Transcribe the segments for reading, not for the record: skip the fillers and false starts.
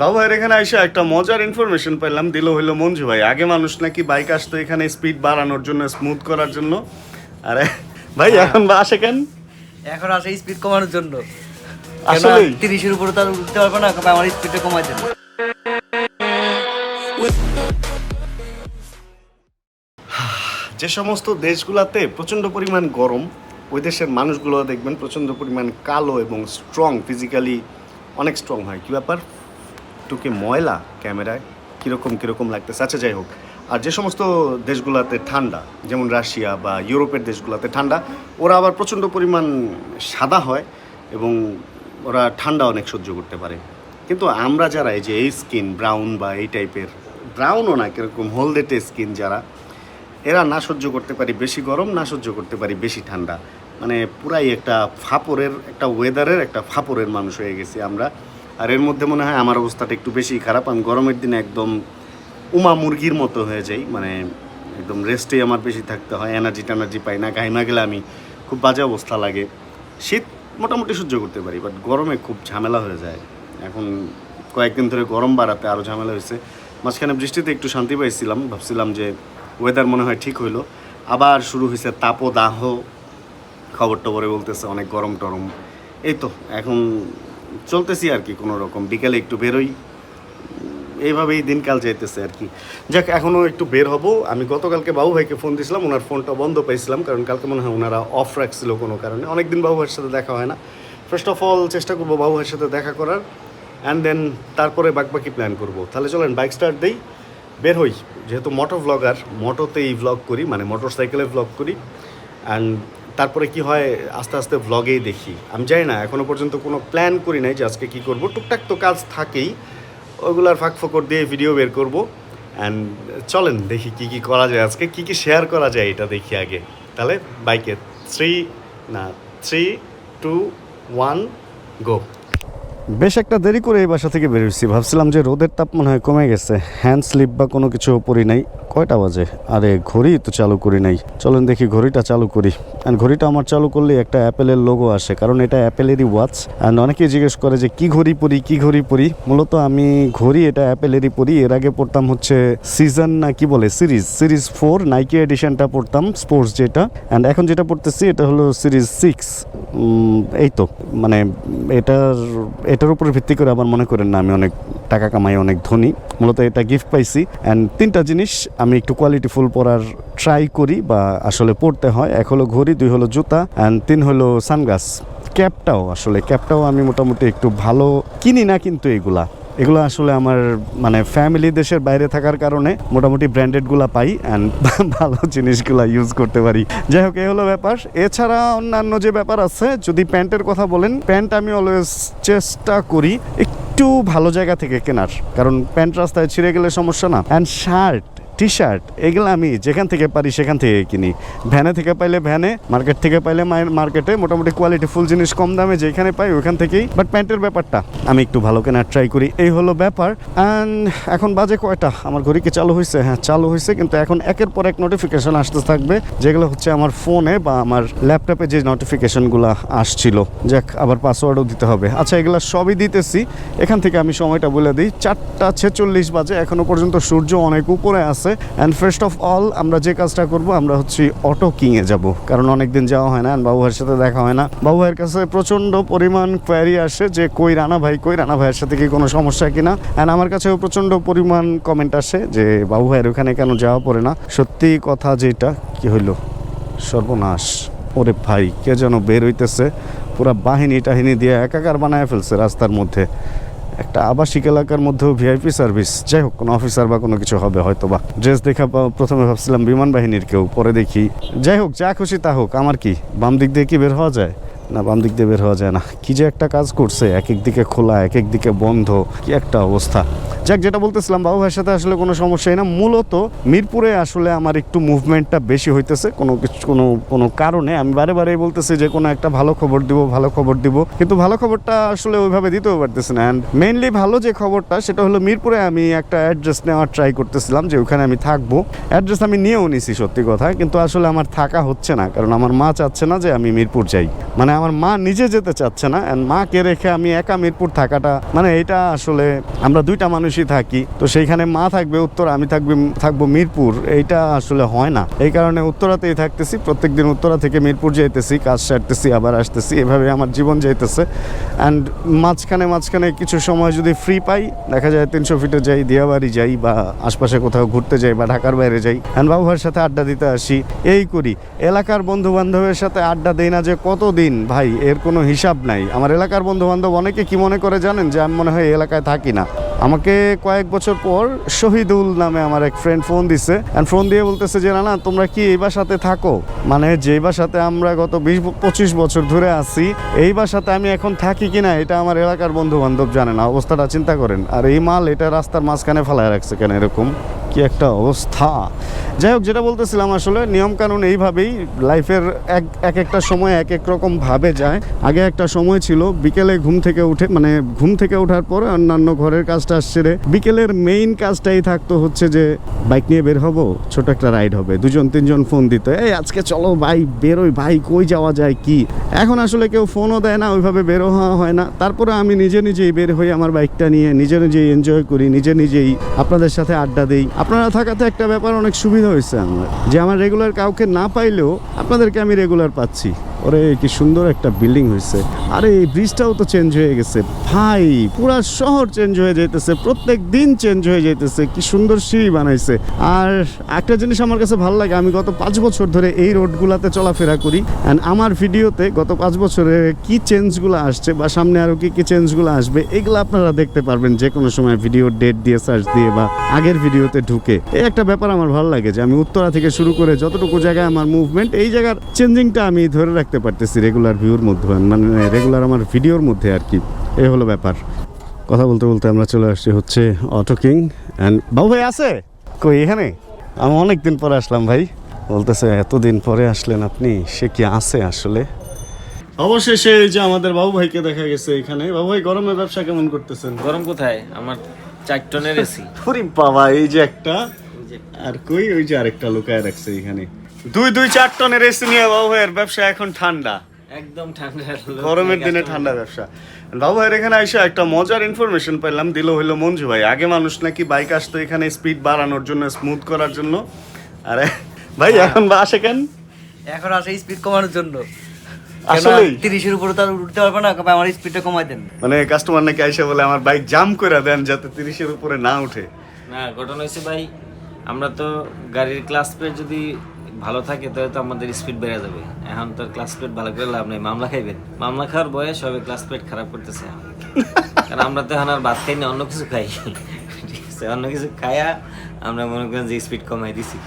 বাবু ভাইয়ের এখানে এসে একটা মজার ইনফরমেশন পেলাম, দিল হইলো মঞ্জু ভাই। আগে মানুষ নাকি বাইক আসতো এখানে স্পিড বাড়ানোর জন্য, স্মুথ করার জন্য। আরে ভাই এখন আসে কেন? এখন আসে স্পিড কমানোর জন্য। আসলে 30-এর উপরে তো উঠতে পারবে না, আমার স্পিডটা কমাই দেন। যে সমস্ত দেশগুলোতে প্রচণ্ড পরিমাণ গরম, ওই দেশের মানুষগুলো দেখবেন প্রচণ্ড পরিমাণ কালো এবং স্ট্রং, ফিজিক্যালি অনেক স্ট্রং হয়। কী ব্যাপার, টুকে ময়লা ক্যামেরায় কীরকম লাগতেছে। আচ্ছা যাই হোক। আর যে সমস্ত দেশগুলোতে ঠান্ডা, যেমন রাশিয়া বা ইউরোপের দেশগুলোতে ঠান্ডা, ওরা আবার প্রচণ্ড পরিমাণ সাদা হয় এবং ওরা ঠান্ডা অনেক সহ্য করতে পারে। কিন্তু আমরা যারা এই যে এই স্কিন ব্রাউন বা এই টাইপের, ব্রাউনও না, কীরকম হলদেটে স্কিন যারা, এরা না সহ্য করতে পারি বেশি গরম, না সহ্য করতে পারি বেশি ঠান্ডা। মানে পুরাই একটা ফাপড়ের, একটা ওয়েদারের একটা ফাপড়ের মানুষ হয়ে গেছি আমরা। আর এর মধ্যে মনে হয় আমার অবস্থাটা একটু বেশি খারাপ। আমি গরমের দিনে একদম উমা মুরগির মতো হয়ে যাই, মানে একদম রেস্টেই আমার বেশি থাকতে হয়, এনার্জি পাই না, ঘাইমা গেলে আমি খুব বাজে অবস্থা লাগে। শীত মোটামুটি সহ্য করতে পারি, বাট গরমে খুব ঝামেলা হয়ে যায়। এখন কয়েকদিন ধরে গরম বাড়াতে আরও ঝামেলা হয়েছে। মাঝখানে বৃষ্টিতে একটু শান্তি পাইছিলাম, ভাবছিলাম যে ওয়েদার মনে হয় ঠিক হইলো। আবার শুরু হয়েছে তাপদাহ, খবর টবরে বলতেছে অনেক গরম টরম। এই তো এখন চলতেছি আর কি, কোনো রকম বিকেলে একটু বেরোই, এইভাবেই দিনকাল যাইতেছে আর কি। যাক, এখনও একটু বের হব। আমি গতকালকে বাবু ভাইকে ফোন দিয়েছিলাম, ওনার ফোনটা বন্ধ পাইছিলাম, কারণ কালকে মনে হয় ওনারা অফ রাখছিল কোনো কারণে। অনেকদিন বাবু ভাইয়ের সাথে দেখা হয় না। ফার্স্ট অফ অল চেষ্টা করবো বাবু ভাইয়ের সাথে দেখা করার, অ্যান্ড দেন তারপরে বাকি প্ল্যান করব। তাহলে চলেন বাইক স্টার্ট দেই, বের হই। যেহেতু মোটো ভ্লগার, মোটোতেই ভ্লগ করি, মানে মোটর সাইকেলে ভ্লগ করি। অ্যান্ড তারপরে কি হয়, আস্তে আস্তে ভ্লগেই দেখি। আমি জানি না, এখনও পর্যন্ত কোনো প্ল্যান করি নাই যে আজকে কী করবো। টুকটাক তো কাজ থাকেই, ওইগুলার ফাঁক ফোকর দিয়ে ভিডিও বের করবো। অ্যান্ড চলেন দেখি কী কী করা যায়, আজকে কী কী শেয়ার করা যায় এটা দেখি আগে। তাহলে বাইকে 3, 2, 1 গো। বেশ একটা দেরি করে এই বাসা থেকে বেরিয়েছি। ভাবছিলাম যে রোদের তাপ মনে হয় কমে গেছে, হ্যান্ড স্লিপ বা কোনো কিছু পরি নাই। কয়টা বাজে? আরে ঘড়ি তো চালু করি নাই। চলেন দেখি ঘড়িটা চালু করি। অ্যান্ড ঘড়িটা আমার চালু করলে একটা অ্যাপেলের লোগো আসে, কারণ এটা অ্যাপেলেরই ওয়াচ। অ্যান্ড অনেকেই জিজ্ঞেস করে যে কী ঘড়ি পরি। মূলত আমি ঘড়ি এটা অ্যাপেলেরই পরি। এর আগে পড়তাম হচ্ছে সিজন না কি বলে, সিরিজ 4 নাইকি এডিশনটা পড়তাম, স্পোর্টস যেটা। অ্যান্ড এখন যেটা পড়তেছি এটা হলো সিরিজ 6। এই তো মানে এটার উপর ভিত্তি করে আবার মনে করেন না আমি অনেক টাকা কামাই, অনেক ধনী। মূলত এটা গিফট পাইছি। অ্যান্ড 3টা জিনিস আমি একটু কোয়ালিটিফুল পরার ট্রাই করি বা আসলে পড়তে হয়। 1 হলো ঘড়ি, 2 হলো জুতা, অ্যান্ড 3 হলো সানগ্লাস। ক্যাপটাও আমি মোটামুটি একটু ভালো কিনি না, কিন্তু এগুলো আসলে আমার মানে ফ্যামিলি দেশের বাইরে থাকার কারণে মোটামুটি ব্র্যান্ডেডগুলো পাই অ্যান্ড ভালো জিনিসগুলো ইউজ করতে পারি। যাই হোক, এই হলো ব্যাপার। এছাড়া অন্যান্য যে ব্যাপার আছে, যদি প্যান্টের কথা বলেন, প্যান্ট আমি অলওয়েজ চেষ্টা করি একটু ভালো জায়গা থেকে কেনার, কারণ প্যান্ট রাস্তায় ছিঁড়ে গেলে সমস্যা না। অ্যান্ড শার্ট, টি শার্ট, এগুলো আমি যেখান থেকে পারি সেখান থেকে কিনি। ভ্যানে থেকে পাইলে ভ্যানে, মার্কেট থেকে পাইলে মার্কেটে। মোটামুটি কোয়ালিটি ফুল জিনিস কম দামে যেখানে পাই ওইখান থেকেই। বাট প্যান্টের ব্যাপারটা আমি একটু ভালো কেনার ট্রাই করি, এই হলো ব্যাপার। অ্যান্ড এখন বাজে কয়টা? আমার ঘড়ি কি চালু হয়েছে? হ্যাঁ চালু হয়েছে, কিন্তু এখন একের পর এক নোটিফিকেশন আসতে থাকবে, যেগুলো হচ্ছে আমার ফোনে বা আমার ল্যাপটপে যে নোটিফিকেশনগুলো আসছিল। যাক, আবার পাসওয়ার্ডও দিতে হবে। আচ্ছা, এগুলো সবই দিতেছি। এখান থেকে আমি সময়টা বলে দিই, 4:46 বাজে। এখনও পর্যন্ত সূর্য অনেক উপরে আছে। অ্যান্ড ফার্স্ট অফ অল আমরা যে কাজটা করবো, আমরা হচ্ছে অটো কিংয়ে যাব, কারণ অনেক দিন যাওয়া হয় না, বাবু ভাইয়ের সাথে দেখা হয় না। বাবু ভাইয়ের কাছে প্রচণ্ড পরিমাণ কোয়ারি আসে যে কই রানা ভাইয়ের সাথে কি কোনো সমস্যা কিনা। অ্যান্ড আমার কাছেও প্রচণ্ড পরিমাণ কমেন্ট আসে যে বাবু ভাইয়ের ওখানে কেন যাওয়া পড়ে না। সত্যি কথা যেটা, কি হইলো সর্বনাশ, ওরে ভাই কে যেন বের হইতেছে, পুরা বাহিনী টাহিনী দিয়ে একাকার বানায় ফেলছে রাস্তার মধ্যে। একটা আবাসিক এলাকার মধ্যেও ভিআইপি সার্ভিস। যাই হোক, কোনো অফিসার বা কোনো কিছু হবে হয়তো বা। ড্রেস দেখা প্রথমে ভাবছিলাম বিমান বাহিনীর কেউ, পরে দেখি যাই হোক, যা খুশি তা হোক। আমার কি বাম দিক দিয়ে কি বের হওয়া যায়? না, বাম দিক দিয়ে বের হওয়া যায় না। কি যে একটা কাজ করছে, এক দিকে খোলা, এক দিকে বন্ধ, কি একটা অবস্থা। যাক, যেটা বলতেছিলাম, বাবু ভাইয়ের সাথে আসলে কোনো সমস্যাই না। মূলত মিরপুরে আসলে আমার একটু মুভমেন্টটা বেশি হইতেছে কোনো কারণে। আমি বারে বলতেছি যে কোনো একটা ভালো খবর দিব, কিন্তু ভালো খবরটা আসলে ওইভাবে দিতেও পারতেছি না। অ্যান্ড মেইনলি ভালো যে খবরটা, সেটা হলো মিরপুরে আমি একটা অ্যাড্রেস নেওয়ার ট্রাই করতেছিলাম যে ওখানে আমি থাকবো। অ্যাড্রেস আমি নিয়েও নিছি সত্যি কথা, কিন্তু আসলে আমার থাকা হচ্ছে না, কারণ আমার মা চাচ্ছে না যে আমি মিরপুর যাই। মানে আমার মা নিজে যেতে চাচ্ছে না, অ্যান্ড মাকে রেখে আমি একা মিরপুর থাকাটা মানে এটা আসলে আমরা দুইটা মানুষই থাকি, তো সেইখানে মা থাকবে উত্তরা, আমি থাকবো মিরপুর, এইটা আসলে হয় না। এই কারণে উত্তরাতেই থাকতেছি, প্রত্যেকদিন উত্তরা থেকে মিরপুর যাইতেছি, কাজ সারতেছি, আবার আসতেছি, এভাবে আমার জীবন যাইতেছে। অ্যান্ড মাঝখানে কিছু সময় যদি ফ্রি পাই, দেখা যায় 300 ফিটে যাই, দিয়াবাড়ি যাই, বা আশপাশে কোথাও ঘুরতে যাই, বা ঢাকার বাইরে যাই, অ্যান্ড বাবু ভাইয়ের সাথে আড্ডা দিতে আসি, এই করি। এলাকার বন্ধু বান্ধবের সাথে আড্ডা দেই না যে কতদিন ভাই, এর কোনো হিসাব নাই। আমার এলাকার বন্ধু বান্ধব অনেকে কি মনে করে জানেন, যে আমি মনে হয় এই এলাকায় থাকি না। আমাকে কয়েক বছর পর শহীদুল নামে আমার এক ফ্রেন্ড ফোন দিছে, অ্যান্ড ফোন দিয়ে বলতেছে যে না তোমরা কি এই বাসাতে থাকো, মানে যেই বাসাতে আমরা গত 20-25 বছর ধরে আছি, এই বাসাতে আমি এখন থাকি কিনা এটা আমার এলাকার বন্ধু বান্ধব জানে না। অবস্থাটা চিন্তা করেন। আর এই মাল এটা রাস্তার মাঝখানে ফেলায় রাখছে কেন, এরকম কি একটা অবস্থা। যাই হোক, যেটা বলতেছিলাম, আসলে নিয়মকানুন এইভাবেই লাইফের এক একটা সময় এক এক রকম ভাবে যায়। আগে একটা সময় ছিল বিকেলে ঘুম থেকে ওঠার পর অন্যান্য ঘরের কাজটা সেরে বিকেলের মেইন কাজটাই থাকতো হচ্ছে যে বাইক নিয়ে বের হব, ছোট একটা রাইড হবে, 2-3জন ফোন দিত, এই আজকে চলো ভাই বেরোই, ভাই কই যাওয়া যায় কি। এখন আসলে কেউ ফোনও দেয় না, ওইভাবে বেরো হওয়া হয় না। তারপরে আমি নিজেই বের হই আমার বাইকটা নিয়ে, নিজেই এনজয় করি, নিজেই আপনাদের সাথে আড্ডা দিই। আপনারা থাকাতে একটা ব্যাপার অনেক সুবিধা হয়েছে আমার, যে আমার রেগুলার কাউকে না পাইলেও আপনাদেরকে আমি রেগুলার পাচ্ছি। ওরে কি সুন্দর একটা বিল্ডিং হয়েছে, আরে এই ব্রিজটাও তো চেঞ্জ হয়ে গেছে ভাই, পুরা শহর চেঞ্জ হয়ে যাইতেছে, প্রত্যেক দিন চেঞ্জ হয়ে যাইতেছে, কি সুন্দর সিঁড়ি বানাইছে। আর একটা জিনিস আমার কাছে ভালো লাগে, আমি গত 5 বছর ধরে এই রোডগুলোতে চলাফেরা করি, অ্যান্ড আমার ভিডিওতে গত 5 বছরে কি চেঞ্জগুলো আসছে বা সামনে আরও কি চেঞ্জগুলো আসবে, এগুলো আপনারা দেখতে পারবেন যে কোনো সময় ভিডিও ডেট দিয়ে সার্চ দিয়ে বা আগের ভিডিওতে ঢুকে। এই একটা ব্যাপার আমার ভালো লাগে, যে আমি উত্তরা থেকে শুরু করে যতটুকু জায়গায় আমার মুভমেন্ট, এই জায়গার চেঞ্জিংটা আমি ধরে রাখতে পারতেছি রেগুলার ভিউর মধ্যে, মানে রেগুলার আমার ভিডিওর মধ্যে আর কি। এই হলো ব্যাপার। কথা বলতে আমরা চলে আসছি হচ্ছে অটো কিং, অ্যান্ড বাবু ভাই আছে কই এখানে? আমি অনেক দিন পরে আসলাম ভাই। বলতেছে এতদিন পরে আসলেন আপনি, সে কি আছে আসলে। অবশেষে এই যে আমাদের বাবু ভাইকে দেখা গেছে এখানে। বাবু ভাই, গরমের ব্যবসা কেমন করতেছেন? গরম কোথায়, আমার 4 টনের এসি। ওরে বাবা, এই যে একটা, আর কই ওই যে আরেকটা লুকায় রাখছে এখানে। 2-4 টনের এসি নিয়ে বাবু ভাইয়ের ব্যবসা এখন ঠান্ডা, একদম ঠান্ডা, গরমের দিনে ঠান্ডা ব্যবসা। বাবু ভাইয়ের এখানে আইসা একটা মজার ইনফরমেশন পেলাম, দিল হইলো মঞ্জু ভাই। আগে মানুষ নাকি বাইক আসতো এখানে স্পিড বাড়ানোর জন্য, স্মুথ করার জন্য, আরে ভাই এখন বা আসে কেন? এখন আসে স্পিড কমানোর জন্য। আসলেই 30-এর উপরে তো আর উঠতে পারবে না, কবে আমার স্পিডটা কমাই দেন। মানে কাস্টমার নাকি আইসা বলে আমার বাইক জাম করে দেন যাতে 30-এর উপরে না উঠে। না, ঘটনা হয়েছে ভাই, আমরা তো গাড়ির ক্লাস প্লেট যদি ভালো থাকে তাহলে তো আমাদের স্পিড বেড়ে যাবে। এখন তো ক্লাস প্লেট ভালো করে লাভ নেই, মামলা খাইবেন। মামলা খাওয়ার বয়স সবে ক্লাস প্লেট খারাপ করতেছে। কারণ আমরা তো এখন আর ভাত খাই না, অন্য কিছু খাই। ঠিক আছে, অন্য কিছু খাইয়া আমরা মনে করেন যে স্পিড কমাই দিছি।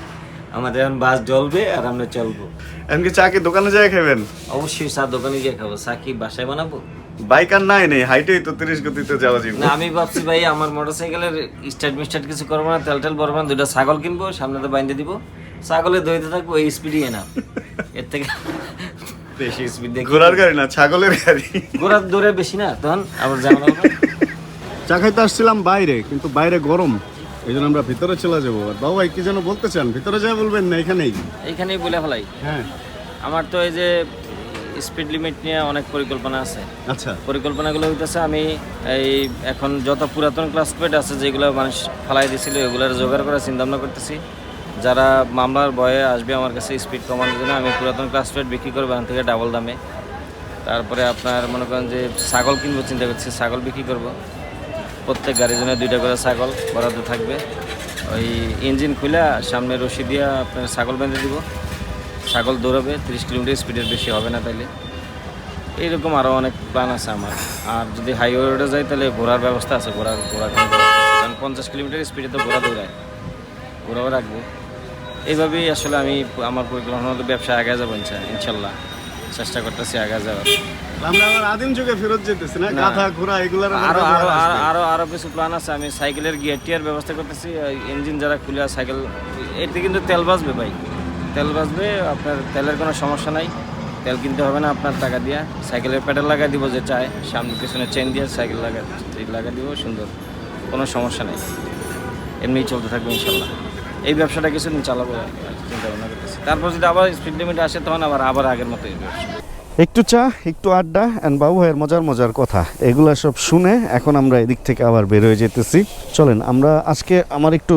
আমাদের এখন বাস জ্বলবে আর আমরা চলবো। এমনকি চা কি দোকানে যায় খাবেন? অবশ্যই চা দোকানে গিয়ে খাবো। চা কি বাসায় বানাবো? বাইক আর নেই, হাইটেই তো 30 গতিতে যাওয়া যাবে। না, আমি ভাবছি ভাই আমার মোটরসাইকেলের স্টার্ট কিছু করবো না, তেল ভরবো না, 2টা ছাগল কিনবো, সামনে তো বাইন্ধে দিব, ছাগলে দইতে থাকবো, এই স্পিডই না। এর থেকে বেশি স্পিড দেখি। ঘোড়ার গাড়ি না, ছাগলের গাড়ি। ঘোড়ার দৌড়ে বেশি না, তখন আবার যাবো না। চা খাইতে আসছিলাম বাইরে, কিন্তু বাইরে গরম, এই জন্য আমরা ভিতরে চলে যাবো। আর বাবু ভাই কি যেন বলতে চান, ভিতরে যাই বলবেন না এখানেই? এইখানেই বলে ফেলাই। হ্যাঁ, আমার তো এই যে স্পিড লিমিট নিয়ে অনেক পরিকল্পনা আছে। আচ্ছা। পরিকল্পনাগুলো হইতেছে, আমি এই এখন যত পুরাতন ক্লাস প্লেট আছে যেগুলো মানুষ ফালাই দিয়েছিল ওগুলোর জোগাড় করার চিন্তা ভাবনা করতেছি। যারা মামলার ভয়ে আসবে আমার কাছে স্পিড কমানোর জন্য, আমি পুরাতন ক্লাস প্লেট বিক্রি করবো এখান থেকে ডাবল দামে। তারপরে আপনার মনে করেন যে ছাগল কিনবো চিন্তা করছি, ছাগল বিক্রি করব। প্রত্যেক গাড়ির জন্য 2টা করে ছাগল বরাদ্দ থাকবে। ওই ইঞ্জিন খুলে সামনে রশি দিয়ে আপনার ছাগল বেঁধে দিব, ছাগল দৌড়াবে, 30 কিলোমিটার স্পিডের বেশি হবে না তাইলে। এইরকম আরও অনেক প্ল্যান আছে আমার। আর যদি হাইওয়ে রোডে যাই তাহলে ঘোরার ব্যবস্থা আছে, ঘোড়া কারণ 50 কিলোমিটার স্পিডে তো ঘোড়া দৌড়ায়, ঘোড়াও রাখবো। এইভাবেই আসলে আমি আমার পরিকল্পনা মতো ব্যবসা আগে যাবো ইনশাল্লাহ, চেষ্টা করতেছি আগে যাওয়ার। আমরা আবার আদিম যুগে ফেরত যেতেছি না, গাধা ঘোড়া এগুলার আরো কিছু প্ল্যান আছে। আমি সাইকেলের গিয়ার টিয়ার ব্যবস্থা করতেছি, ইঞ্জিন যারা খুলে সাইকেল, এতে কিন্তু তেল বাঁচবে ভাই, তেল বাঁচবে। আপনার তেলের কোনো সমস্যা নাই, তেল কিনতে হবে না আপনার টাকা দিয়ে। সাইকেলের প্যাডেল লাগাই দিব যে চায়, সামনে পিছনে চেন দিয়ে সাইকেল লাগাই দিব, সুন্দর, কোনো সমস্যা নেই, এমনিই চলতে থাকবে ইনশাল্লাহ। এই ব্যবসাটা কিছুদিন চালাবো চিন্তা ভাবনা করতেছি। তারপর যদি আবার স্পিড লিমিট আসে তখন আবার আগের মতো এই ব্যবসা। একটু চা, একটু আড্ডা অ্যান্ড বাবু ভাইয়ের মজার মজার কথা, এগুলা সব শুনে এখন আমরা এদিক থেকে আবার বের হয়ে যেতেছি। চলেন আমরা আজকে আমার একটু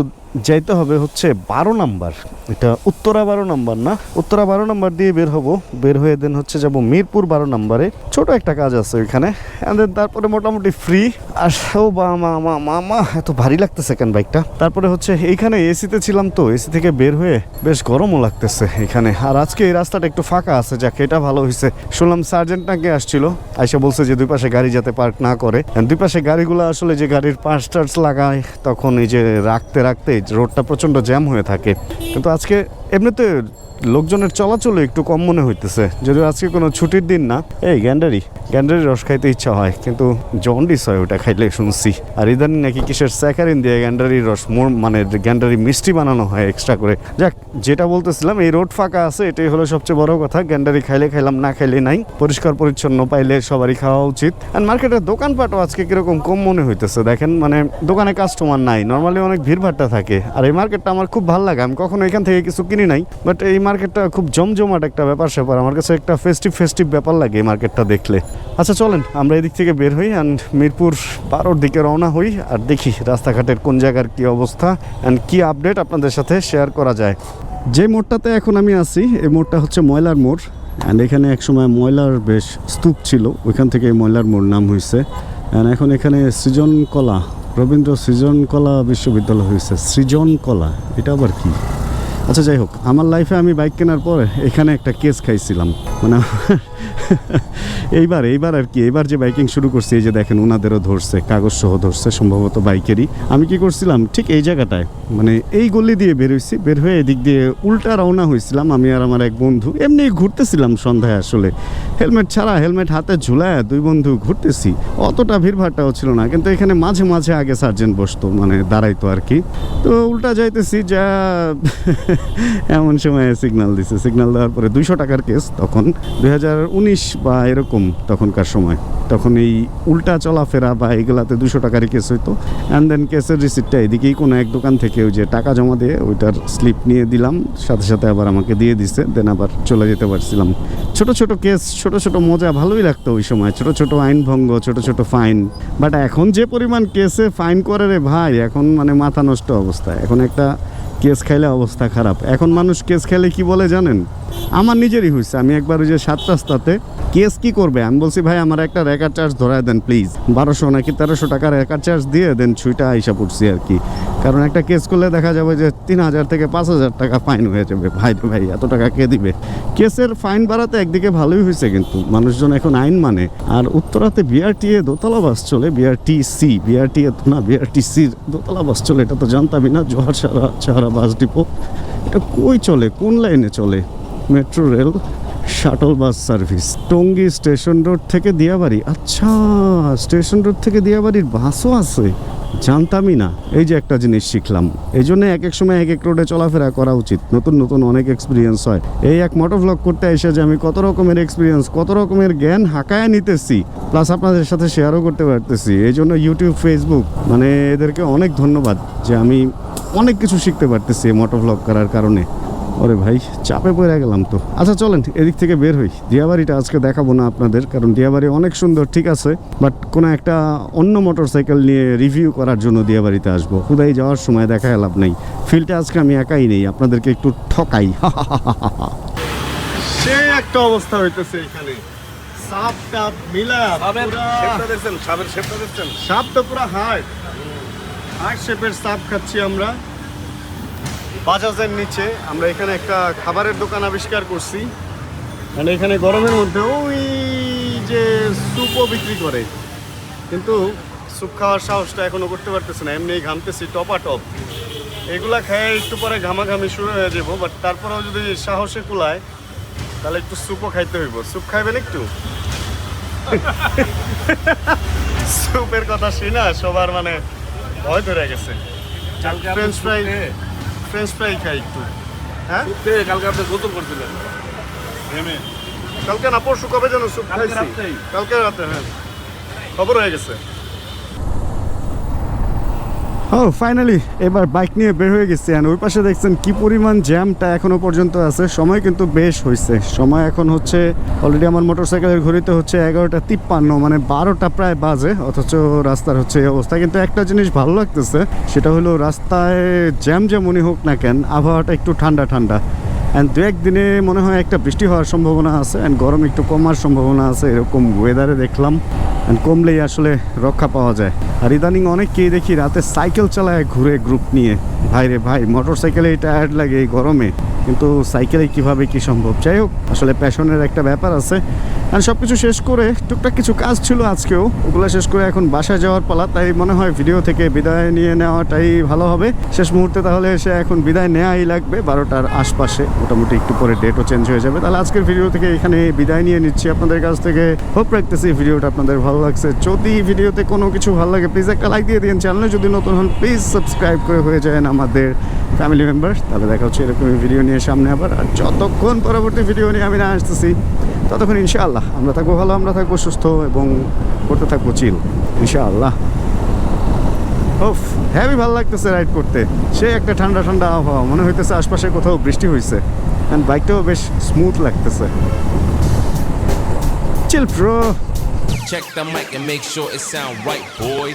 যাইতে হবে হচ্ছে 12 নাম্বার, এটা উত্তরা 12 নাম্বার না, উত্তরা 12 নাম্বার দিয়ে বের হব। বের হয়ে দেন হচ্ছে যাব মিরপুর 12 নাম্বারে, ছোট একটা কাজ আছে ওইখানে, অ্যান্ড দেন তারপরে মোটামুটি ফ্রি। আর ও মা এত ভারী লাগতেছে কেন বাইকটা। তারপরে হচ্ছে এইখানে এসিতে ছিলাম তো, এসি থেকে বের হয়ে বেশ গরমও লাগতেছে এখানে। আর আজকে এই রাস্তাটা একটু ফাঁকা আছে, যাক এটা ভালো হয়েছে। শুনলাম সার্জেন্ট নাকি আসছিল, আইসা বলছে যে দুই পাশে গাড়ি যাতে পার্ক না করে। দুই পাশে গাড়িগুলো আসলে যে গাড়ির পার্টস টার্টস লাগায় তখন এই যে রাখতে রাখতে রোডটা প্রচণ্ড জ্যাম হয়ে থাকে। কিন্তু আজকে এমনিতে লোকজনের চলাচল একটু কম মনে হইতেছে, যদিও আজকে কোনো ছুটির দিন না। এই গ্যান্ডারি রস খাইতে ইচ্ছা হয়, কিন্তু জন্ডিস হয় ওটা খাইলে শুনছি। আর ইদানিং নাকি কিসের স্যাকারিন দিয়ে গ্যান্ডারির রস মানে গ্যান্ডারি মিষ্টি বানানো হয় এক্সট্রা করে। যাক, যেটা বলতেছিলাম, এই রোড ফাঁকা আছে, এটাই হলো সবচেয়ে বড় কথা। গ্যান্ডারি খাইলে খাইলাম, না খাইলে নাই। পরিষ্কার পরিচ্ছন্ন পাইলে সবারই খাওয়া উচিত। আর মার্কেটের দোকানপাটও আজকে কিরকম কম মনে হইতেছে, দেখেন মানে দোকানে কাস্টমার নাই, নর্মালি অনেক ভিড়ভাট্টা থাকে। আর এই মার্কেটটা আমার খুব ভালো লাগে, আমি কখনো এখান থেকে কিছু কিনি নাই, বাট এই মার্কেটটা খুব জমজমাট একটা ব্যাপার স্যাপার, আমার কাছে একটা ফেস্টিভ ব্যাপার লাগে এই মার্কেটটা দেখলে। আচ্ছা চলেন আমরা এদিক থেকে বের হই অ্যান্ড মিরপুর 12-র দিকে রওনা হই, আর দেখি রাস্তাঘাটের কোন জায়গার কি অবস্থা অ্যান্ড কি আপডেট আপনাদের সাথে শেয়ার করা যায়। যে মোড়টাতে এখন আমি আছি, এই মোড়টা হচ্ছে ময়লার মোড়। অ্যান্ড এখানে একসময় ময়লার বেশ স্তূপ ছিল, ওইখান থেকে ময়লার মোড় নাম হয়েছে। অ্যান্ড এখন এখানে সৃজনকলা, রবীন্দ্র সৃজনকলা বিশ্ববিদ্যালয় হয়েছে। সৃজনকলা এটা আবার কি? আচ্ছা যাই হোক, আমার লাইফে আমি বাইক কেনার পর এখানে একটা কেস খাইছিলাম, মানে এইবার আর কি, এইবার যে বাইকিং শুরু করছি, এই যে দেখেন ওনাদেরও ধরছে, কাগজ সহ ধরছে, সম্ভবত বাইকেরই। আমি কি করছিলাম ঠিক এই জায়গাটায়, মানে এই গলি দিয়ে বেরোইছি, বের হয়ে এদিক দিয়ে উল্টা রওনা হয়েছিলাম আমি আর আমার এক বন্ধু। এমনি ঘুরতেছিলাম সন্ধ্যায়, আসলে হেলমেট ছাড়া, হেলমেট হাতে ঝুলায় দুই বন্ধু ঘুরতেছি। অতটা ভিড়ভাড়টাও ছিল না, কিন্তু এখানে মাঝে মাঝে আগে সার্জেন্ট বসতো, মানে দাঁড়াইতো আর কি। তো উল্টা যাইতেছি, যা এমন সময় সিগন্যাল দিছে, সিগন্যাল দেওয়ার পরে 200 টাকার কেস। তখন 2019 বা এরকম তখনকার সময়, তখন এই উল্টা চলাফেরা বা এইগুলাতে 200 টাকারই কেস হইতো। অ্যান্ড দেন কেসের রিসিপ্টটা এদিকেই কোনো এক দোকান থেকে ওই যে টাকা জমা দিয়ে ওইটার স্লিপ নিয়ে দিলাম, সাথে সাথে আবার আমাকে দিয়ে দিছে, দেন আবার চলে যেতে পারছিলাম। ছোট ছোট কেস, ছোট ছোট মজা, ভালোই লাগতো ওই সময়, ছোট ছোট আইন ভঙ্গ, ছোট ছোট ফাইন। বাট এখন যে পরিমাণ কেসে ফাইন করে রে ভাই, এখন মানে মাথা নষ্ট অবস্থা। এখন একটা কেস খাইলে অবস্থা খারাপ। এখন মানুষ কেস খাইলে কি বলে জানেন? আমার নিজেরই হয়েছে, আমি একবার ওই যে 7 রাস্তাতে কেস কি করবে, আমি বলছি ভাই আমার একটা রেকার চার্জ ধরায় দেন প্লিজ। 1200 নাকি 1300 টাকার রেকার চার্জ দিয়ে দেন, ছুইটা আইসা পড়ছি আর কি। কারণ একটা কেস করলে দেখা যাবে যে 3000 থেকে 5000 টাকা ফাইন হয়ে যাবে। ভাই এত টাকা কে দিবে? কেসের ফাইন বাড়াতে একদিকে ভালোই হয়েছে, কিন্তু মানুষজন এখন আইন মানে। আর উত্তরাতে বিআরটিএ দোতলা বাস চলে, বিআরটিএ না, বিআরটিসির দোতলা বাস চলে, এটা তো জানতামই না। জোহার সাহারা বাস ডিপো, এটা কই চলে, কোন লাইনে চলে? Metro rail shuttle bus service, Tongi station road থেকে দিয়াবাড়ি। আচ্ছা, স্টেশন রোড থেকে দিয়াবাড়ির বাসও আছে, জানতামই না। এই যে একটা জিনিস শিখলাম। এই জন্য এক এক সময় এক এক রোডে চলাফেরা করা উচিত, নতুন নতুন অনেক এক্সপিরিয়েন্স হয়। এই এক মোটর ভ্লগ করতে এসে যে আমি কত রকমের এক্সপিরিয়েন্স, কত রকমের জ্ঞান হাঁকায় নিতেছি, প্লাস আপনাদের সাথে শেয়ারও করতে পারতেছি। এই জন্য ইউটিউব, ফেসবুক, মানে এদেরকে অনেক ধন্যবাদ যে আমি অনেক কিছু শিখতে পারতেছি এই মোটর ভ্লগ করার কারণে। ওরে ভাই, চাপে পড়ে গেলাম তো। আচ্ছা চলেন এদিক থেকে বের হই। দিয়াবাড়িটা আজকে দেখাবো না আপনাদের, কারণ দিয়াবাড়ি অনেক সুন্দর, ঠিক আছে, বাট কোনো একটা অন্য মোটরসাইকেল নিয়ে রিভিউ করার জন্য দিয়াবাড়িতে আসবো। হুদাই যাওয়ার সময় দেখা লাভ নেই। ফিল্ডটা আজকে আমি একাই নেই, আপনাদেরকে একটু ঠকাই। সে একটা অবস্থা হইতেছে এখানে, সাপ টাপ মিলা সাপ তো পুরো হার্ড শেপের সাপ খাচ্ছি আমরা বাজাজের নিচে। আমরা এখানে একটা খাবারের দোকান আবিষ্কার করছি, মানে এখানে গরমের মধ্যে ওই যে স্যুপও বিক্রি করে, কিন্তু স্যুপ খাওয়ার সাহসটা এখনো করতে পারতেছে না, এমনি ঘামতেছি টপাটপ। এগুলা খেয়ে একটু পরে ঘামাঘামি শুরু হয়ে যাবো, বাট তারপরেও যদি সাহসে কুলায় তাহলে একটু স্যুপও খাইতে হইব। স্যুপ খাইবেন একটু? স্যুপের কথা শুনি না সবার মানে ভয় ধরে গেছে। ফ্রেঞ্চ ফ্রাই খাই একটু। হ্যাঁ, কালকে আপনি গোসল করছিলেন কালকে না পরশু, কবে যেন স্যুপ খাইছি? কালকে রাতে। হ্যাঁ, খবর হয়ে গেছে। ও ফাইনালি এবার বাইক নিয়ে বের হয়ে গেছি। আর ওই পাশে দেখছেন কি পরিমাণ জ্যামটা এখনো পর্যন্ত আছে। সময় কিন্তু বেশ হয়েছে, সময় এখন হচ্ছে অলরেডি আমার মোটরসাইকেলের ঘড়িতে হচ্ছে 11:53, মানে 12টা প্রায় বাজে, অথচ রাস্তার হচ্ছে এই অবস্থা। কিন্তু একটা জিনিস ভালো লাগতেছে, সেটা হলো রাস্তায় জ্যাম যেমনই হোক না কেন, আবহাওয়াটা একটু ঠান্ডা ঠান্ডা। অ্যান্ড দু একদিনে মনে হয় একটা বৃষ্টি হওয়ার সম্ভাবনা আছে, অ্যান্ড গরম একটু কমার সম্ভাবনা আছে, এরকম ওয়েদারে দেখলাম। অ্যান্ড কমলেই আসলে রক্ষা পাওয়া যায়। আর ইদানিং অনেককেই দেখি রাতে সাইকেল চালায় ঘুরে গ্রুপ নিয়ে। ভাই রে ভাই, মোটর সাইকেলেই টায়ার্ড লাগে এই গরমে, কিন্তু সাইকেলে কিভাবে কি সম্ভব। যাই হোক, আসলে প্যাশনের একটা ব্যাপার আছে। আর সব কিছু শেষ করে টুকটাক কিছু কাজ ছিল আজকেও, ওগুলো শেষ করে এখন বাসায় যাওয়ার পালা। তাই মনে হয় ভিডিও থেকে বিদায় নিয়ে নেওয়াটাই ভালো হবে শেষ মুহূর্তে। তাহলে এসে এখন বিদায় নেওয়াই লাগবে 12টার আশপাশে, মোটামুটি একটু পরে ডেটও চেঞ্জ হয়ে যাবে। তাহলে আজকের ভিডিও থেকে এখানে বিদায় নিয়ে নিচ্ছি আপনাদের কাছ থেকে। হোপ রাখতেছি ভিডিওটা আপনাদের ভালো লাগছে। যদি ভিডিওতে কোনো কিছু ভালো লাগে প্লিজ একটা লাইক দিয়ে দিন। চ্যানেলে যদি নতুন হন প্লিজ সাবস্ক্রাইব করে হয়ে যায় আমাদের ফ্যামিলি মেম্বার। তাহলে দেখা হচ্ছে এরকমই ভিডিও নিয়ে সামনে আবার। আর যতক্ষণ পরবর্তী ভিডিও নিয়ে আমি না আসতেছি, ততক্ষণ ইনশাআল্লাহ আমরা থাকবো ভালো, আমরা থাকবো সুস্থ এবং করতে থাকবো চিল ইনশাআল্লাহ। ওফ, হ্যাভি ভালো লাগতেছে রাইড করতে। সে একটা ঠান্ডা ঠান্ডা আবহাওয়া, মনে হইতেছে আশপাশে কোথাও বৃষ্টি হয়েছে। অ্যান্ড বাইকটাও বেশ স্মুথ লাগতেছে। Chill bro. Check the mic and make sure it sound right, boys.